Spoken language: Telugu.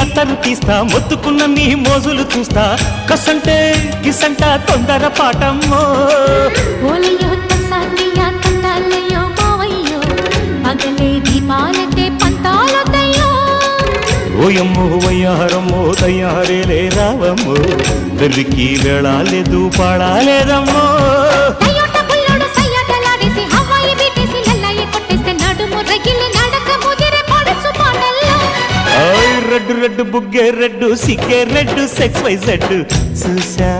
అత్తరు తీస్తా మొత్తుకున్న నీ మోజులు చూస్తా కసంటే గిసంట తొందర పాటమ్మో ఓలయ్యో తసానియా తండాలయ్యో మావయ్యో పగలే దీపాలకే పంతాలొద్దయ్యో ఓయమ్మో వయ్యారమ్మో తయ్యారేలే రావమ్మో వెర్రికి వేళాలేదు పాడాలేదమ్మో టయోటా బుల్లోడు సయ్యాటలాడేసి హవాయి బీటేసి లల్లాయి కొట్టేస్తే నడుము రగిలి నడక ముదిరే పడుచు పాటల్లో రెడ్డు రెడ్డు బుగ్గే రెడ్డు సిగ్గే రెడ్డు సెక్స్ వై జెడ్ చూసా